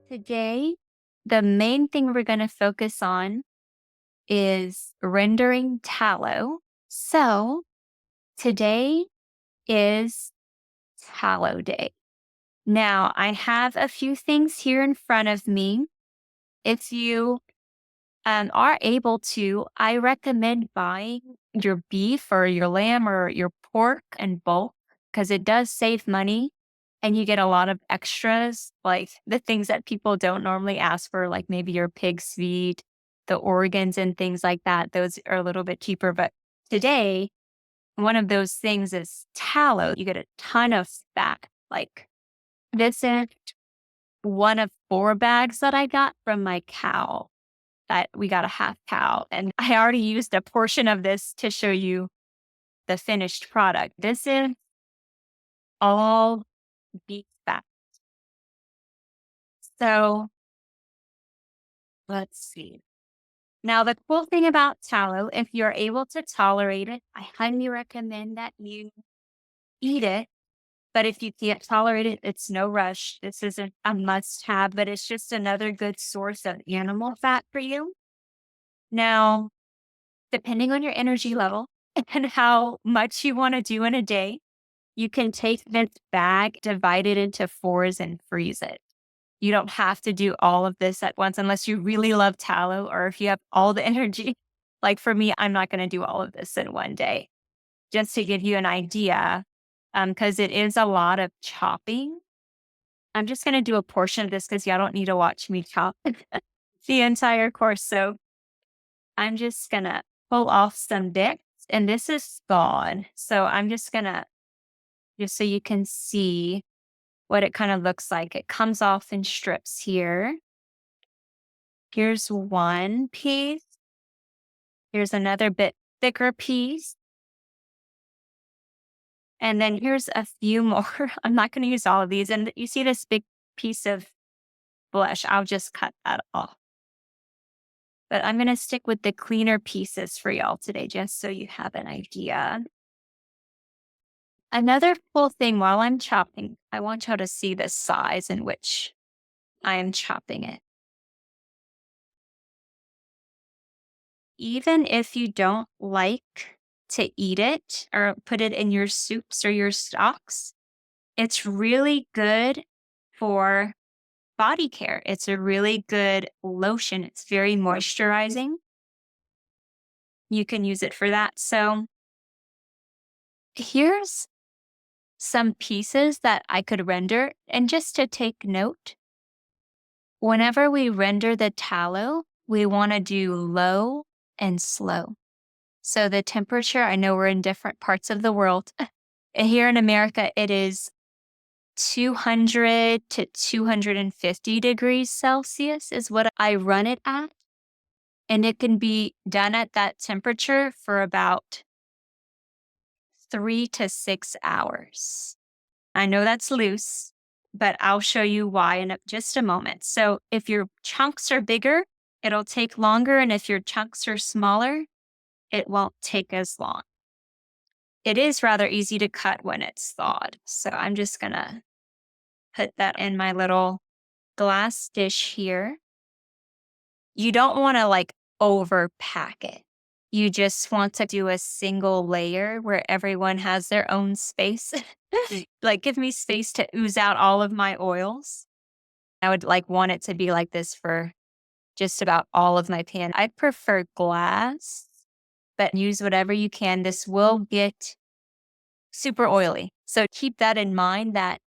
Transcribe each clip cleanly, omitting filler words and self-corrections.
Today, the main thing we're going to focus on is rendering tallow. So, today is tallow day. Now, I have a few things here in front of me. If you are able to, I recommend buying your beef or your lamb or your pork in bulk because it does save money and you get a lot of extras, like the things that people don't normally ask for, like maybe your pig's feet, the organs, and things like that. Those are a little bit cheaper. But today, one of those things is tallow. You get a ton of fat. Like this is one of 4 bags that I got from my cow that we got a half cow. And I already used a portion of this to show you the finished product. This is all beef fat. So let's see. Now, the cool thing about tallow, if you're able to tolerate it, I highly recommend that you eat it. But if you can't tolerate it, it's no rush. This isn't a must have, but it's just another good source of animal fat for you. Now, depending on your energy level and how much you want to do in a day, you can take this bag, divide it into fours, and freeze it. You don't have to do all of this at once unless you really love tallow or if you have all the energy. Like for me, I'm not going to do all of this in one day. Just to give you an idea, because it is a lot of chopping. I'm just going to do a portion of this because y'all don't need to watch me chop the entire course. So I'm just going to pull off some bits, and this is gone. So I'm just going to, just so you can see what it kind of looks like. It comes off in strips here. Here's one piece. Here's another bit thicker piece. And then here's a few more. I'm not going to use all of these. And you see this big piece of flesh. I'll just cut that off. But I'm going to stick with the cleaner pieces for y'all today, just so you have an idea. Another cool thing while I'm chopping, I want y'all to see the size in which I am chopping it. Even if you don't like to eat it or put it in your soups or your stocks, it's really good for body care. It's a really good lotion. It's very moisturizing. You can use it for that. So here's some pieces that I could render. And just to take note, whenever we render the tallow, we want to do low and slow. So the temperature, I know we're in different parts of the world. Here in America, it is 200 to 250 degrees Celsius is what I run it at. And it can be done at that temperature for about 3 to 6 hours. I know that's loose, but I'll show you why in just a moment. So if your chunks are bigger, it'll take longer. And if your chunks are smaller, it won't take as long. It is rather easy to cut when it's thawed. So I'm just going to put that in my little glass dish here. You don't want to like overpack it. You just want to do a single layer where everyone has their own space. Like give me space to ooze out all of my oils. I would like want it to be like this for just about all of my pan. I prefer glass, but use whatever you can. This will get super oily. So keep that in mind that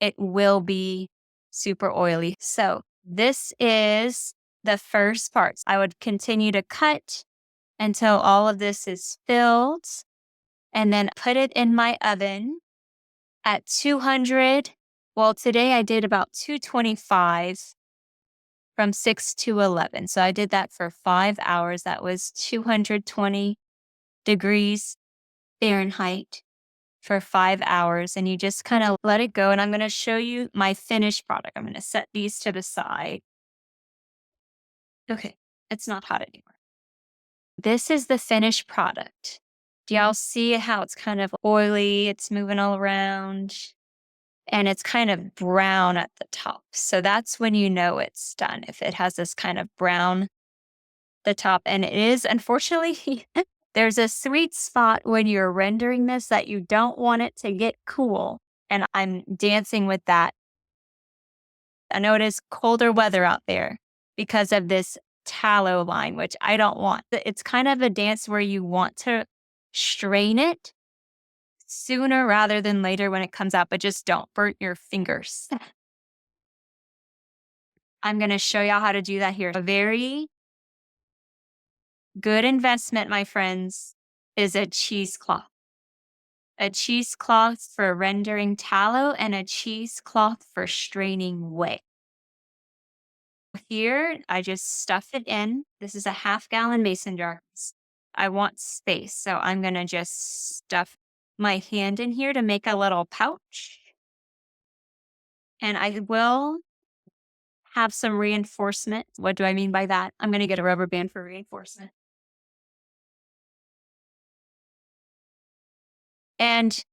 it will be super oily. So this is the first part. I would continue to cut until all of this is filled and then put it in my oven at 200. Well, today I did about 225 from 6 to 11. So I did that for 5 hours. That was 220 degrees Fahrenheit for 5 hours. And you just kind of let it go. And I'm going to show you my finished product. I'm going to set these to the side. Okay, it's not hot anymore. This is the finished product. Do y'all see how it's kind of oily? It's moving all around. and it's kind of brown at the top. So that's when you know it's done. If it has this kind of brown the top, and it is unfortunately there's a sweet spot when you're rendering this that you don't want it to get cool. And I'm dancing with that. I know it is colder weather out there because of this tallow line, which I don't want. It's kind of a dance where you want to strain it sooner rather than later when it comes out, but just don't burn your fingers. I'm going to show y'all how to do that here. A very good investment, my friends, is a cheesecloth. A cheesecloth for rendering tallow and a cheesecloth for straining whey. Here, I just stuff it in. This is a half-gallon mason jar. I want space, so I'm going to just stuff my hand in here to make a little pouch. And I will have some reinforcement. What do I mean by that? I'm going to get a rubber band for reinforcement. And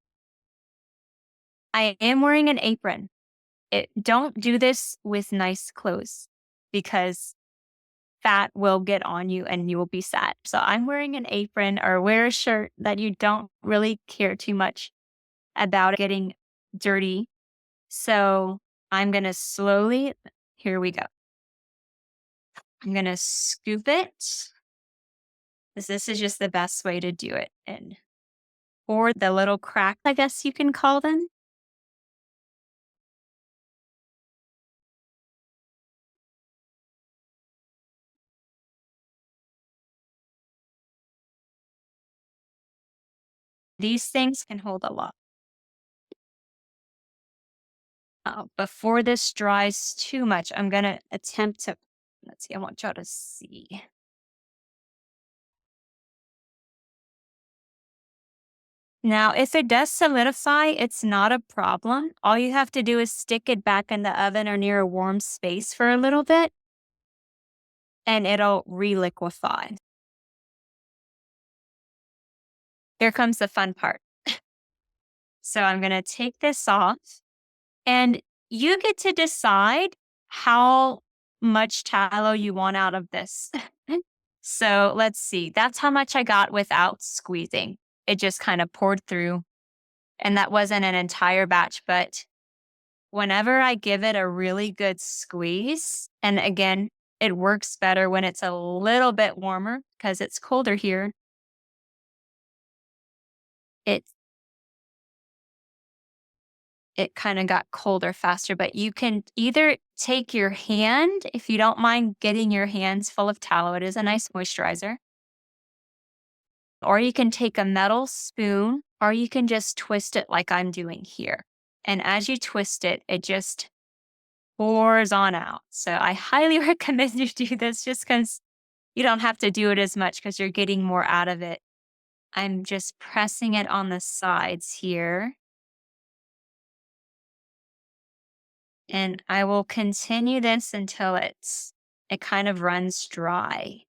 I am wearing an apron. Don't do this with nice clothes because fat will get on you and you will be sad. So I'm wearing an apron or wear a shirt that you don't really care too much about getting dirty. So I'm going to slowly, here we go. I'm going to scoop it. This is just the best way to do it. And or the little crack, I guess you can call them. These things can hold a lot. Before this dries too much, I'm going to attempt to, let's see, I want y'all to see. Now, if it does solidify, it's not a problem. All you have to do is stick it back in the oven or near a warm space for a little bit, and it'll reliquefy. Here comes the fun part. So I'm going to take this off, and you get to decide how much tallow you want out of this. So let's see. That's how much I got without squeezing. It just kind of poured through. And that wasn't an entire batch, but whenever I give it a really good squeeze, and again, it works better when it's a little bit warmer because it's colder here. It it kind of got colder faster, but you can either take your hand if you don't mind getting your hands full of tallow. It is a nice moisturizer. Or you can take a metal spoon, or you can just twist it like I'm doing here. And as you twist it, it just pours on out. So I highly recommend you do this just because you don't have to do it as much because you're getting more out of it. I'm just pressing it on the sides here. And I will continue this until it kind of runs dry.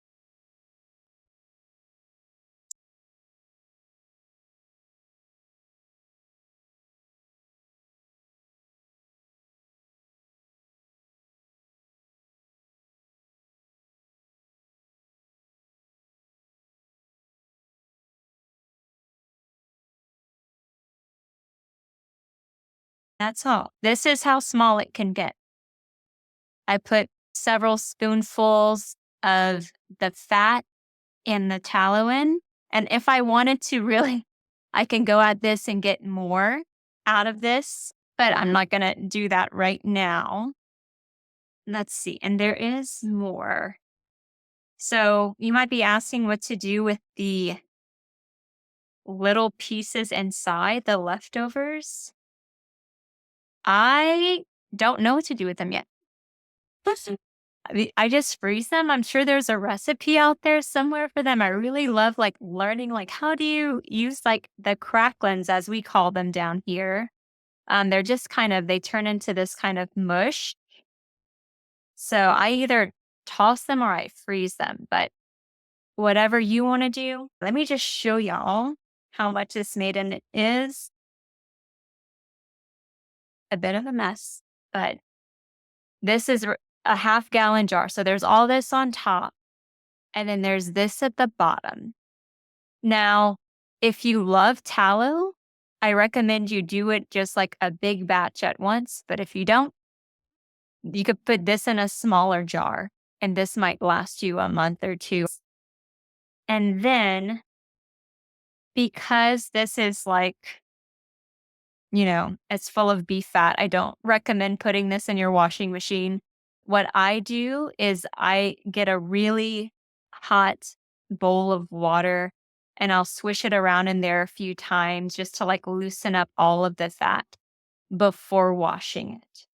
That's all. This is how small it can get. I put several spoonfuls of the fat and the tallow in. And if I wanted to really, I can go at this and get more out of this, but I'm not going to do that right now. Let's see. And there is more. So you might be asking what to do with the little pieces inside, the leftovers. I don't know what to do with them yet. I just freeze them. I'm sure there's a recipe out there somewhere for them. I really love like learning like how do you use like the cracklins as we call them down here. They're just kind of they turn into this kind of mush. So I either toss them or I freeze them, but whatever you want to do. Let me just show y'all how much this made and it is a bit of a mess, but this is a half-gallon jar. So there's all this on top, and then there's this at the bottom. Now, if you love tallow, I recommend you do it just like a big batch at once. But if you don't, you could put this in a smaller jar, and this might last you a month or two. And then, because this is like, it's full of beef fat, I don't recommend putting this in your washing machine. What I do is I get a really hot bowl of water and I'll swish it around in there a few times just to like loosen up all of the fat before washing it.